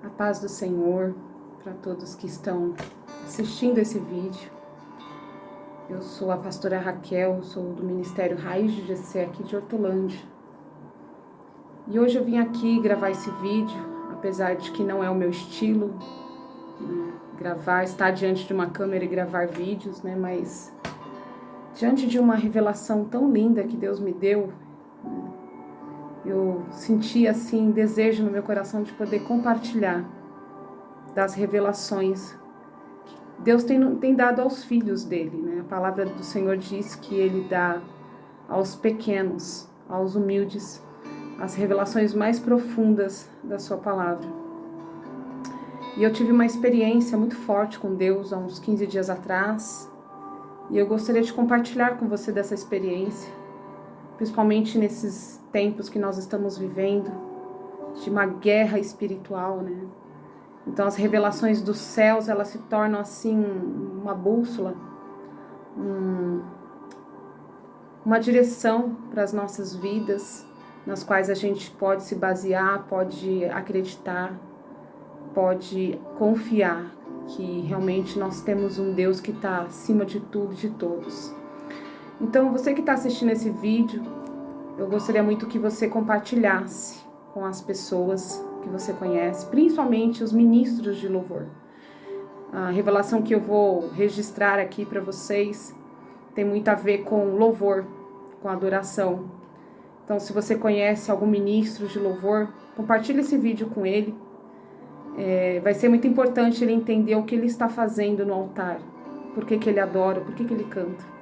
A paz do Senhor para todos que estão assistindo esse vídeo. Eu sou a pastora Raquel, sou do Ministério Raiz de GC aqui de Hortolândia. E hoje eu vim aqui gravar esse vídeo, apesar de que não é o meu estilo, né, estar diante de uma câmera e gravar vídeos, né, mas diante de uma revelação tão linda que Deus me deu, eu senti assim desejo no meu coração de poder compartilhar das revelações que Deus tem dado aos filhos dele, né? A palavra do Senhor diz que ele dá aos pequenos, aos humildes, as revelações mais profundas da sua palavra. E eu tive uma experiência muito forte com Deus há uns 15 dias atrás, e eu gostaria de compartilhar com você dessa experiência, principalmente nesses tempos que nós estamos vivendo, de uma guerra espiritual, né? Então as revelações dos céus, elas se tornam assim uma bússola, uma direção para as nossas vidas, nas quais a gente pode se basear, pode acreditar, pode confiar que realmente nós temos um Deus que está acima de tudo e de todos. Então você que está assistindo esse vídeo, eu gostaria muito que você compartilhasse com as pessoas que você conhece, principalmente os ministros de louvor. A revelação que eu vou registrar aqui para vocês tem muito a ver com louvor, com adoração. Então, se você conhece algum ministro de louvor, compartilhe esse vídeo com ele. Vai ser muito importante ele entender o que ele está fazendo no altar, por que ele adora, por que ele canta.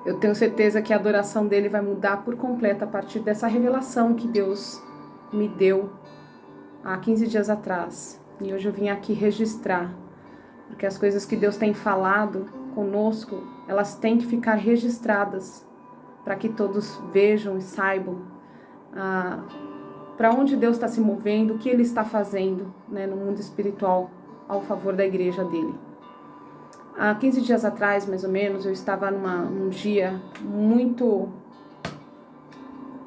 Eu tenho certeza que a adoração dele vai mudar por completo a partir dessa revelação que Deus me deu há 15 dias atrás. E hoje eu vim aqui registrar, porque as coisas que Deus tem falado conosco, elas têm que ficar registradas, para que todos vejam e saibam para onde Deus está se movendo, o que Ele está fazendo, né, no mundo espiritual, ao favor da igreja dele. Há 15 dias atrás, mais ou menos, eu estava num dia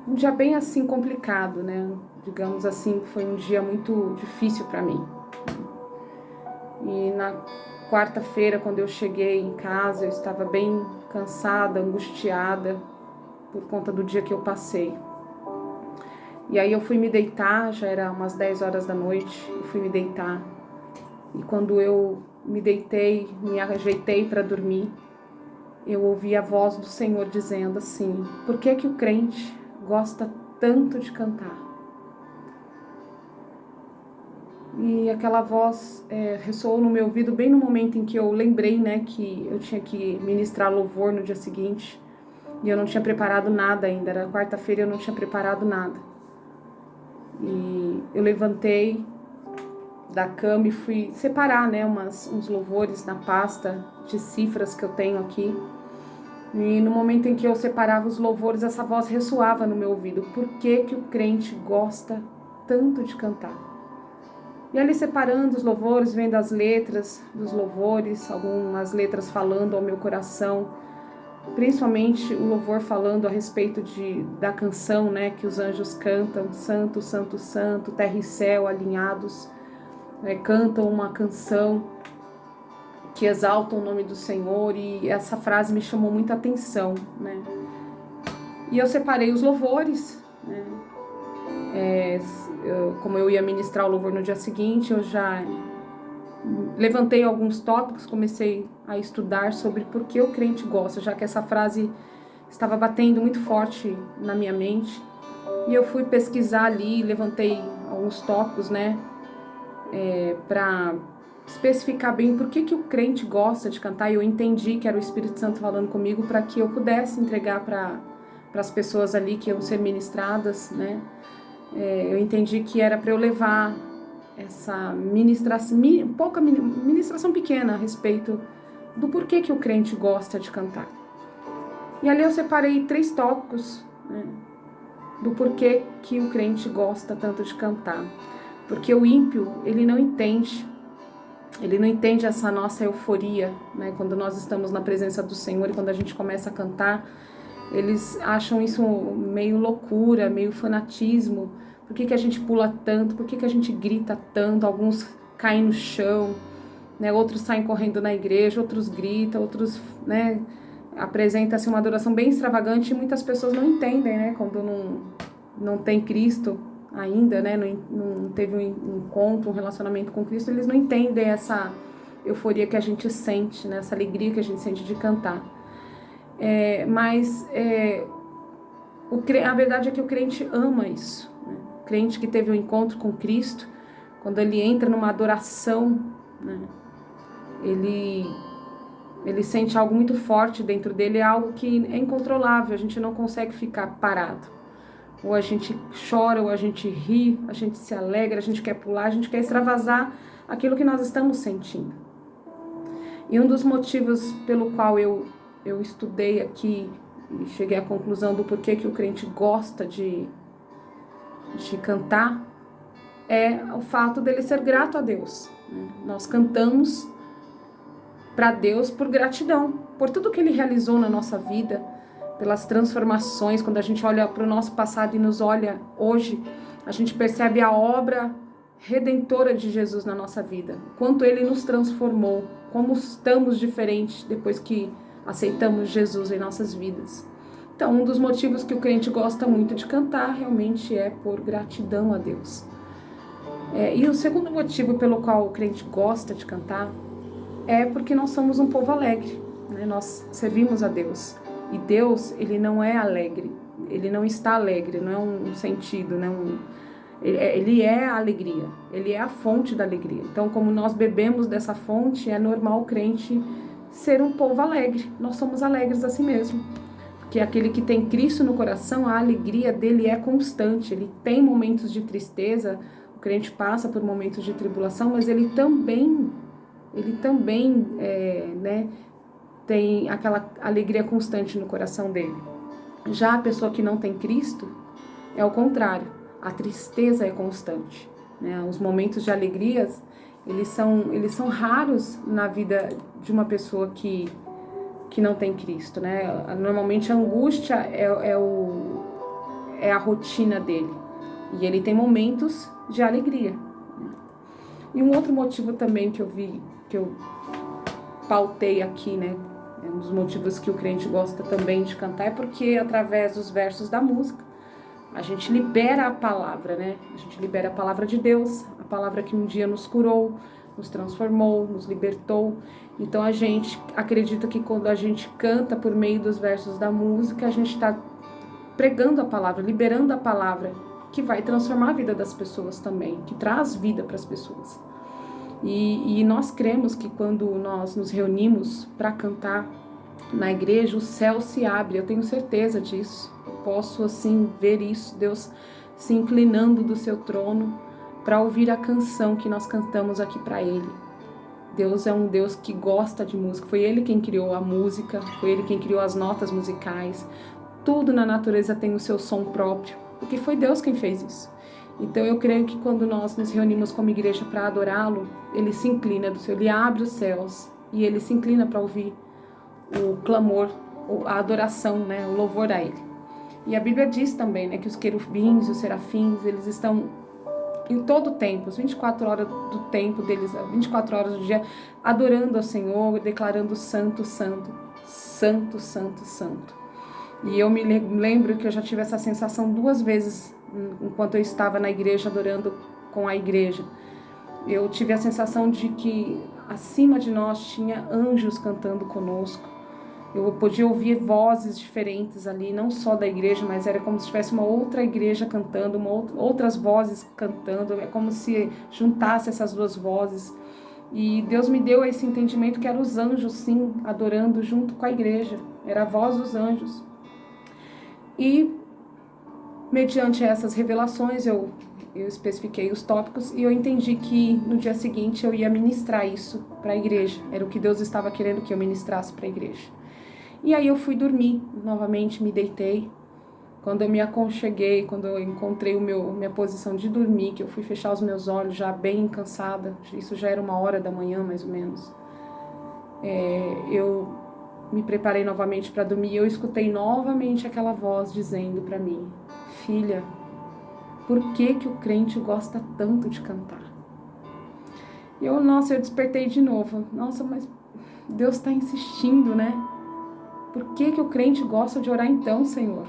um dia bem assim complicado, né? Digamos assim, foi um dia muito difícil para mim. E na quarta-feira, quando eu cheguei em casa, eu estava bem cansada, angustiada, por conta do dia que eu passei. E aí eu fui me deitar, já era umas 10 horas da noite, eu fui me deitar. E quando eu me deitei, me ajeitei para dormir, eu ouvi a voz do Senhor dizendo assim: por que o crente gosta tanto de cantar? E aquela voz ressoou no meu ouvido bem no momento em que eu lembrei, né, que eu tinha que ministrar louvor no dia seguinte, e eu não tinha preparado nada ainda, era quarta-feira e eu não tinha preparado nada. E eu levantei da cama e fui separar, né, uns louvores na pasta de cifras que eu tenho aqui. E no momento em que eu separava os louvores, essa voz ressoava no meu ouvido: por que o crente gosta tanto de cantar? E ali separando os louvores, vendo as letras dos louvores, algumas letras falando ao meu coração, principalmente o louvor falando a respeito da canção, né, que os anjos cantam: Santo, Santo, Santo, terra e céu alinhados, cantam uma canção que exalta o nome do Senhor, e essa frase me chamou muita atenção, né? E eu separei os louvores, né? Como eu ia ministrar o louvor no dia seguinte, eu já levantei alguns tópicos, comecei a estudar sobre por que o crente gosta, já que essa frase estava batendo muito forte na minha mente. E eu fui pesquisar ali, levantei alguns tópicos, né, para especificar bem por que o crente gosta de cantar. E eu entendi que era o Espírito Santo falando comigo para que eu pudesse entregar para as pessoas ali que iam ser ministradas, né. Eu entendi que era para eu levar essa ministração pequena a respeito do porquê que o crente gosta de cantar. E ali eu separei 3 tópicos, né, do porquê que o crente gosta tanto de cantar. Porque o ímpio, ele não entende essa nossa euforia, né, quando nós estamos na presença do Senhor e quando a gente começa a cantar. Eles acham isso meio loucura, meio fanatismo, Por que a gente pula tanto? Por que a gente grita tanto? Alguns caem no chão, né? Outros saem correndo na igreja, outros gritam, outros, né? Apresenta-se uma adoração bem extravagante e muitas pessoas não entendem, né? Quando não tem Cristo ainda, né? Não teve um encontro, um relacionamento com Cristo, eles não entendem essa euforia que a gente sente, né? Essa alegria que a gente sente de cantar. A verdade é que o crente ama isso, né? O crente que teve um encontro com Cristo, quando ele entra numa adoração, né? Ele sente algo muito forte dentro dele, é algo que é incontrolável, a gente não consegue ficar parado. Ou a gente chora, ou a gente ri, a gente se alegra, a gente quer pular, a gente quer extravasar aquilo que nós estamos sentindo. E um dos motivos pelo qual eu estudei aqui e cheguei à conclusão do porquê que o crente gosta de cantar é o fato dele ser grato a Deus, né? Nós cantamos para Deus por gratidão, por tudo que Ele realizou na nossa vida, pelas transformações. Quando a gente olha para o nosso passado e nos olha hoje, a gente percebe a obra redentora de Jesus na nossa vida, quanto Ele nos transformou, como estamos diferentes depois que aceitamos Jesus em nossas vidas. Então, um dos motivos que o crente gosta muito de cantar realmente é por gratidão a Deus. E o segundo motivo pelo qual o crente gosta de cantar é porque nós somos um povo alegre, né? Nós servimos a Deus. E Deus, Ele não é alegre, Ele não está alegre, não é um sentido, né? Ele é a alegria, Ele é a fonte da alegria. Então, como nós bebemos dessa fonte, é normal o crente ser um povo alegre. Nós somos alegres assim mesmo. Porque aquele que tem Cristo no coração, a alegria dele é constante. Ele tem momentos de tristeza, o crente passa por momentos de tribulação, mas ele também né, tem aquela alegria constante no coração dele. Já a pessoa que não tem Cristo é o contrário, a tristeza é constante, né? Os momentos de alegrias, eles são raros na vida de uma pessoa que não tem Cristo, né? Normalmente a angústia é a rotina dele, e ele tem momentos de alegria. E um outro motivo também que eu pautei aqui, né? Um dos motivos que o crente gosta também de cantar é porque através dos versos da música a gente libera a palavra, né? A gente libera a palavra de Deus, a palavra que um dia nos curou, nos transformou, nos libertou. Então a gente acredita que quando a gente canta por meio dos versos da música, a gente está pregando a palavra, liberando a palavra que vai transformar a vida das pessoas também, que traz vida para as pessoas. E nós cremos que quando nós nos reunimos para cantar na igreja, o céu se abre, eu tenho certeza disso. Eu posso assim ver isso, Deus se inclinando do seu trono para ouvir a canção que nós cantamos aqui para Ele. Deus é um Deus que gosta de música, foi Ele quem criou a música, foi Ele quem criou as notas musicais. Tudo na natureza tem o seu som próprio, porque foi Deus quem fez isso. Então eu creio que quando nós nos reunimos como igreja para adorá-lo, Ele se inclina do céu, Ele abre os céus e Ele se inclina para ouvir o clamor, a adoração, né, o louvor a Ele. E a Bíblia diz também, né, que os querubins, os serafins, eles estão em todo o tempo, as 24 horas do tempo deles, 24 horas do dia, adorando ao Senhor, declarando santo, santo, santo, santo, santo. E eu me lembro que eu já tive essa sensação 2 vezes enquanto eu estava na igreja adorando com a igreja. Eu tive a sensação de que acima de nós tinha anjos cantando conosco. Eu podia ouvir vozes diferentes ali, não só da igreja, mas era como se tivesse uma outra igreja cantando, outras vozes cantando. É como se juntasse essas 2 vozes. E Deus me deu esse entendimento que eram os anjos, sim, adorando junto com a igreja. Era a voz dos anjos. E mediante essas revelações, eu especifiquei os tópicos e eu entendi que no dia seguinte eu ia ministrar isso para a igreja. Era o que Deus estava querendo que eu ministrasse para a igreja. E aí eu fui dormir, novamente me deitei. Quando eu me aconcheguei, quando eu encontrei minha posição de dormir, que eu fui fechar os meus olhos já bem cansada, isso já era 1h da manhã mais ou menos. Eu me preparei novamente para dormir e eu escutei novamente aquela voz dizendo para mim: filha, Por que que o crente gosta tanto de cantar? Eu despertei de novo. Nossa, mas Deus está insistindo, né? Por que que o crente gosta de orar então, Senhor?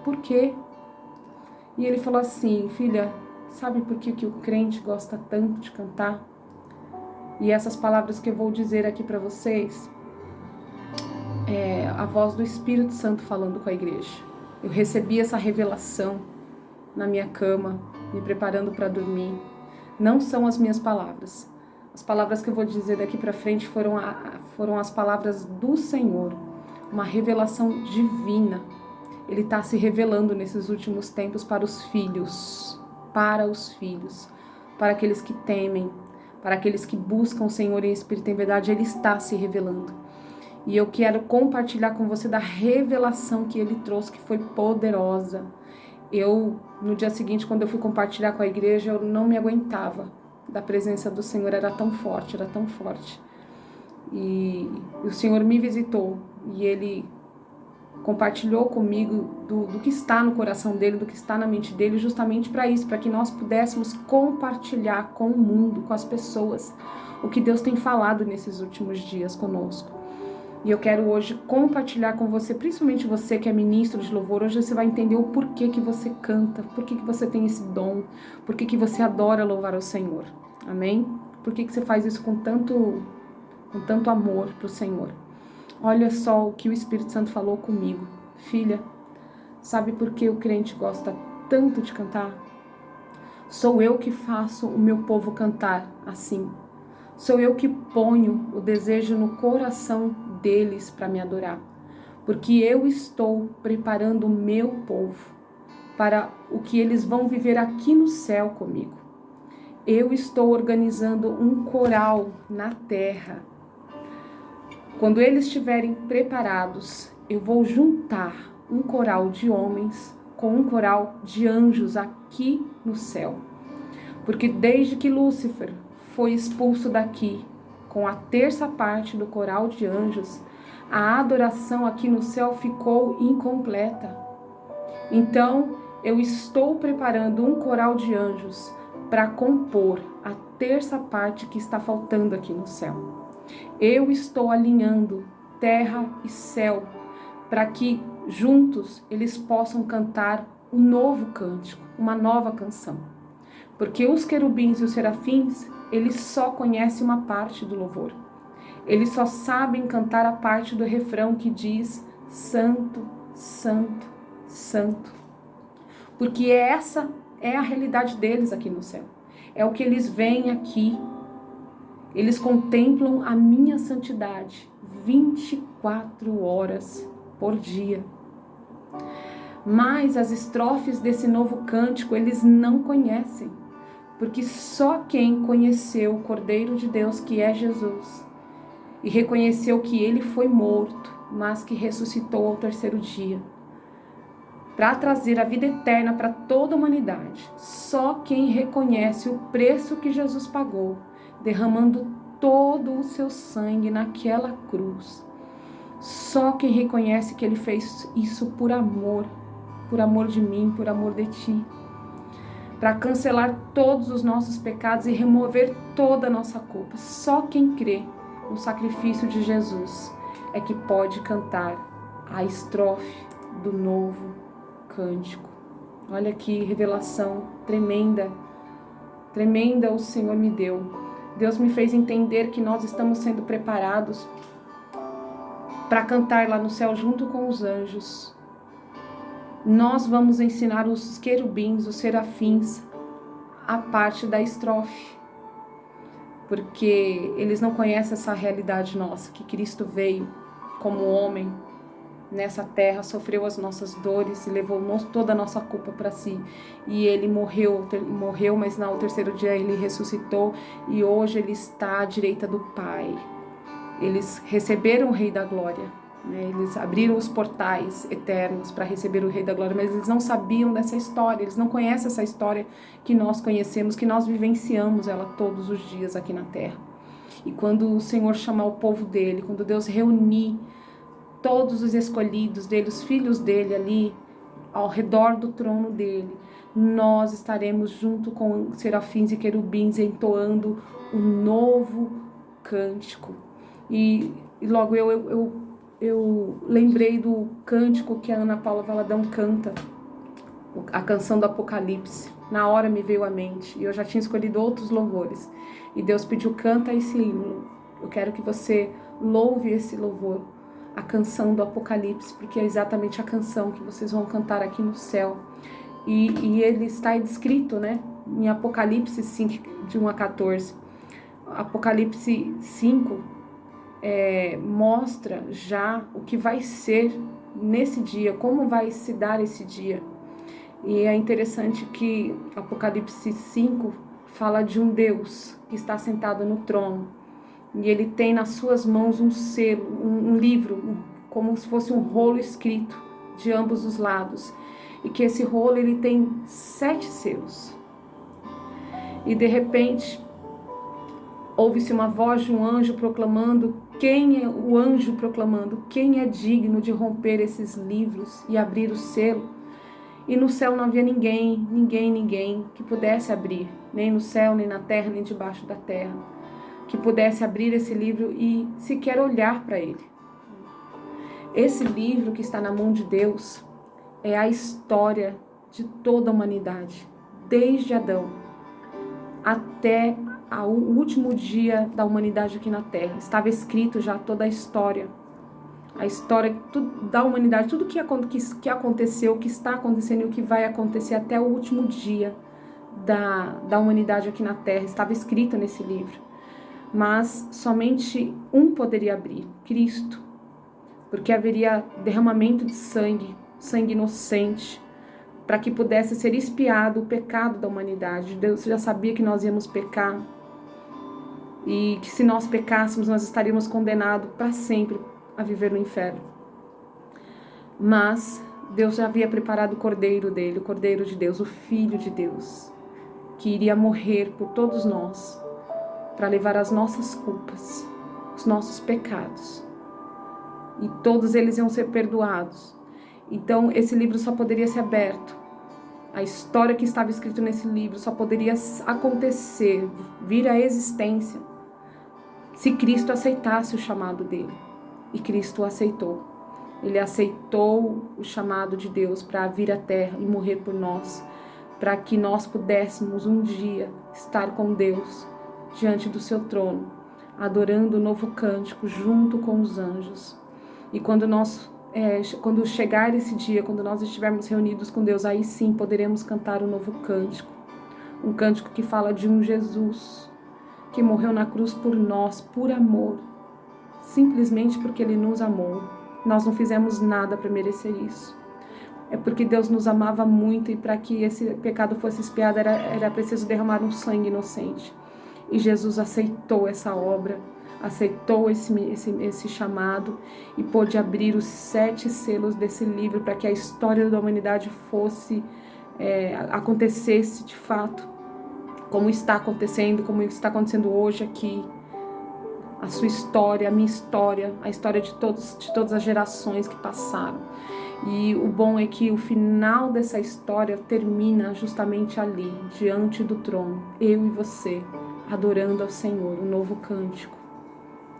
Por quê? E ele falou assim, filha, sabe por que que o crente gosta tanto de cantar? E essas palavras que eu vou dizer aqui para vocês, é a voz do Espírito Santo falando com a igreja. Eu recebi essa revelação na minha cama, me preparando para dormir. Não são as minhas palavras. As palavras que eu vou dizer daqui para frente foram as palavras do Senhor. Uma revelação divina. Ele está se revelando nesses últimos tempos para os filhos, para aqueles que temem, para aqueles que buscam o Senhor em espírito e em verdade. Ele está se revelando. E eu quero compartilhar com você da revelação que ele trouxe, que foi poderosa. No dia seguinte, quando eu fui compartilhar com a igreja, eu não me aguentava da presença do Senhor, era tão forte. E o Senhor me visitou e Ele compartilhou comigo do que está no coração dele, do que está na mente dele, justamente para isso, para que nós pudéssemos compartilhar com o mundo, com as pessoas, o que Deus tem falado nesses últimos dias conosco. E eu quero hoje compartilhar com você, principalmente você que é ministro de louvor. Hoje você vai entender o porquê que você canta, porquê que você tem esse dom, porquê que você adora louvar ao Senhor. Amém? Porquê que você faz isso com tanto amor para o Senhor. Olha só o que o Espírito Santo falou comigo. Filha, sabe por que o crente gosta tanto de cantar? Sou eu que faço o meu povo cantar assim. Sou eu que ponho o desejo no coração deles para me adorar. Porque eu estou preparando o meu povo para o que eles vão viver aqui no céu comigo. Eu estou organizando um coral na terra. Quando eles estiverem preparados, eu vou juntar um coral de homens com um coral de anjos aqui no céu. Porque desde que Lúcifer foi expulso daqui, com a terça parte do coral de anjos, a adoração aqui no céu ficou incompleta. Então, eu estou preparando um coral de anjos para compor a terça parte que está faltando aqui no céu. Eu estou alinhando terra e céu para que juntos eles possam cantar um novo cântico, uma nova canção. Porque os querubins e os serafins, eles só conhecem uma parte do louvor. Eles só sabem cantar a parte do refrão que diz Santo, Santo, Santo. Porque essa é a realidade deles aqui no céu. É o que eles veem aqui. Eles contemplam a minha santidade 24 horas por dia. Mas as estrofes desse novo cântico eles não conhecem. Porque só quem conheceu o Cordeiro de Deus, que é Jesus, e reconheceu que ele foi morto, mas que ressuscitou ao terceiro dia, para trazer a vida eterna para toda a humanidade. Só quem reconhece o preço que Jesus pagou, derramando todo o seu sangue naquela cruz. Só quem reconhece que ele fez isso por amor de mim, por amor de ti, para cancelar todos os nossos pecados e remover toda a nossa culpa. Só quem crê no sacrifício de Jesus é que pode cantar a estrofe do novo cântico. Olha que revelação tremenda, tremenda o Senhor me deu. Deus me fez entender que nós estamos sendo preparados para cantar lá no céu junto com os anjos. Nós vamos ensinar os querubins, os serafins, a parte da estrofe, porque eles não conhecem essa realidade nossa, que Cristo veio como homem nessa terra, sofreu as nossas dores e levou toda a nossa culpa para si. E ele morreu, mas no terceiro dia ele ressuscitou e hoje ele está à direita do Pai. Eles receberam o Rei da Glória, né? Eles abriram os portais eternos para receber o Rei da Glória, mas eles não sabiam dessa história, eles não conhecem essa história que nós conhecemos, que nós vivenciamos ela todos os dias aqui na terra. E quando o Senhor chamar o povo dele, quando Deus reunir todos os escolhidos dele, os filhos dele ali, ao redor do trono dele, nós estaremos junto com serafins e querubins entoando o novo cântico. E logo eu lembrei do cântico que a Ana Paula Valadão canta, a canção do Apocalipse. Na hora me veio à mente, e eu já tinha escolhido outros louvores. E Deus pediu, canta esse hino. Eu quero que você louve esse louvor, a canção do Apocalipse, porque é exatamente a canção que vocês vão cantar aqui no céu. E ele está descrito, né, em Apocalipse 5, de 1 a 14. Apocalipse 5 mostra já o que vai ser nesse dia, como vai se dar esse dia. E é interessante que Apocalipse 5 fala de um Deus que está sentado no trono. E ele tem nas suas mãos um selo, um livro, como se fosse um rolo escrito de ambos os lados. E que esse rolo ele tem 7 selos. E de repente ouve-se uma voz de um anjo proclamando, quem é digno de romper esses livros e abrir o selo? E no céu não havia ninguém que pudesse abrir, nem no céu, nem na terra, nem debaixo da terra, que pudesse abrir esse livro e sequer olhar para ele. Esse livro que está na mão de Deus é a história de toda a humanidade, desde Adão até o último dia da humanidade aqui na Terra. Estava escrito já toda a história da humanidade, tudo que aconteceu, o que está acontecendo e o que vai acontecer até o último dia da humanidade aqui na Terra. Estava escrito nesse livro. Mas somente um poderia abrir, Cristo, porque haveria derramamento de sangue inocente, para que pudesse ser expiado o pecado da humanidade. Deus já sabia que nós íamos pecar e que se nós pecássemos, nós estaríamos condenados para sempre a viver no inferno. Mas Deus já havia preparado o Cordeiro dele, o Cordeiro de Deus, o Filho de Deus, que iria morrer por todos nós, para levar as nossas culpas, os nossos pecados. E todos eles iam ser perdoados. Então, esse livro só poderia ser aberto. A história que estava escrita nesse livro só poderia acontecer, vir à existência, se Cristo aceitasse o chamado dele. E Cristo o aceitou. Ele aceitou o chamado de Deus para vir à terra e morrer por nós, para que nós pudéssemos um dia estar com Deus diante do seu trono, adorando o novo cântico junto com os anjos. E quando chegar esse dia, quando nós estivermos reunidos com Deus, aí sim poderemos cantar o novo cântico. Um cântico que fala de um Jesus que morreu na cruz por nós, por amor, simplesmente porque Ele nos amou. Nós não fizemos nada para merecer isso. É porque Deus nos amava muito e para que esse pecado fosse expiado era preciso derramar um sangue inocente. E Jesus aceitou essa obra, aceitou esse chamado e pôde abrir os 7 selos desse livro para que a história da humanidade acontecesse de fato, como está acontecendo hoje aqui. A sua história, a minha história, a história de todas as gerações que passaram. E o bom é que o final dessa história termina justamente ali, diante do trono, eu e você, adorando ao Senhor, um novo cântico.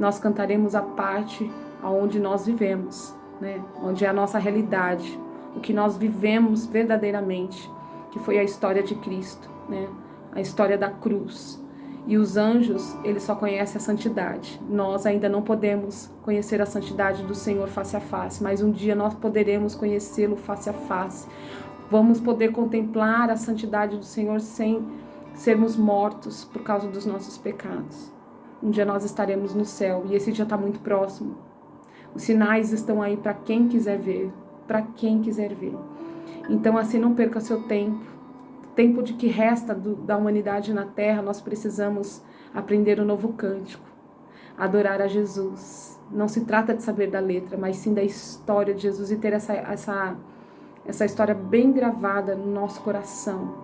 Nós cantaremos a parte onde nós vivemos, né? Onde é a nossa realidade, o que nós vivemos verdadeiramente, que foi a história de Cristo, né? A história da cruz. E os anjos, eles só conhecem a santidade. Nós ainda não podemos conhecer a santidade do Senhor face a face, mas um dia nós poderemos conhecê-lo face a face. Vamos poder contemplar a santidade do Senhor sem sermos mortos por causa dos nossos pecados. Um dia nós estaremos no céu e esse dia está muito próximo. Os sinais estão aí para quem quiser ver, Então assim, não perca seu tempo. Tempo de que resta da humanidade na terra, nós precisamos aprender o novo cântico, adorar a Jesus. Não se trata de saber da letra, mas sim da história de Jesus e ter essa história bem gravada no nosso coração,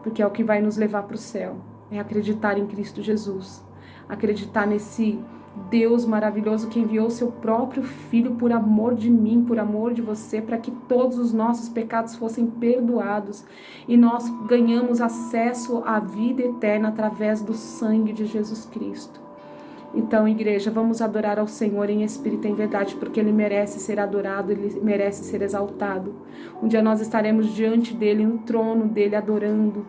porque é o que vai nos levar para o céu, é acreditar em Cristo Jesus, acreditar nesse Deus maravilhoso que enviou seu próprio Filho por amor de mim, por amor de você, para que todos os nossos pecados fossem perdoados e nós ganhamos acesso à vida eterna através do sangue de Jesus Cristo. Então, igreja, vamos adorar ao Senhor em espírito e em verdade, porque Ele merece ser adorado, Ele merece ser exaltado. Um dia nós estaremos diante dEle, no trono dEle, adorando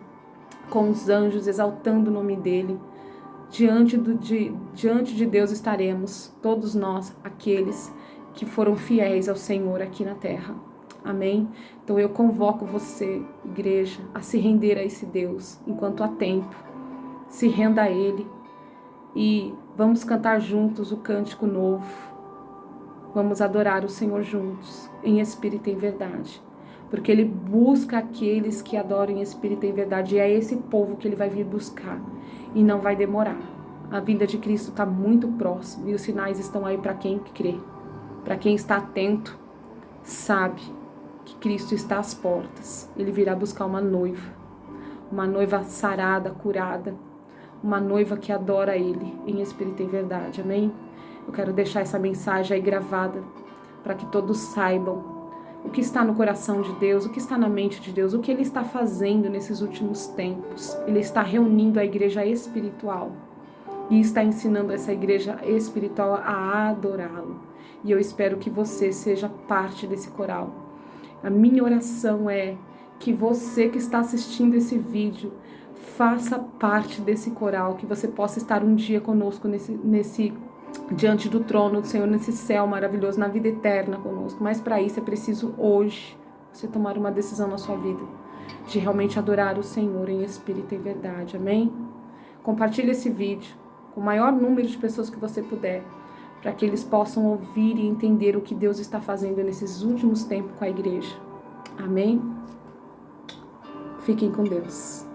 com os anjos, exaltando o nome dEle. Diante de Deus estaremos, todos nós, aqueles que foram fiéis ao Senhor aqui na terra. Amém? Então eu convoco você, igreja, a se render a esse Deus enquanto há tempo. Se renda a Ele e vamos cantar juntos o cântico novo. Vamos adorar o Senhor juntos, em espírito e em verdade. Porque Ele busca aqueles que adoram em espírito e em verdade. E é esse povo que Ele vai vir buscar. E não vai demorar. A vinda de Cristo está muito próxima. E os sinais estão aí para quem crê. Para quem está atento, sabe que Cristo está às portas. Ele virá buscar uma noiva. Uma noiva sarada, curada. Uma noiva que adora Ele em espírito e em verdade. Amém? Eu quero deixar essa mensagem aí gravada. Para que todos saibam o que está no coração de Deus, o que está na mente de Deus, o que Ele está fazendo nesses últimos tempos. Ele está reunindo a igreja espiritual e está ensinando essa igreja espiritual a adorá-lo. E eu espero que você seja parte desse coral. A minha oração é que você que está assistindo esse vídeo faça parte desse coral, que você possa estar um dia conosco diante do trono do Senhor, nesse céu maravilhoso, na vida eterna conosco. Mas para isso é preciso hoje você tomar uma decisão na sua vida de realmente adorar o Senhor em espírito e em verdade. Amém? Compartilhe esse vídeo com o maior número de pessoas que você puder, para que eles possam ouvir e entender o que Deus está fazendo nesses últimos tempos com a igreja. Amém? Fiquem com Deus.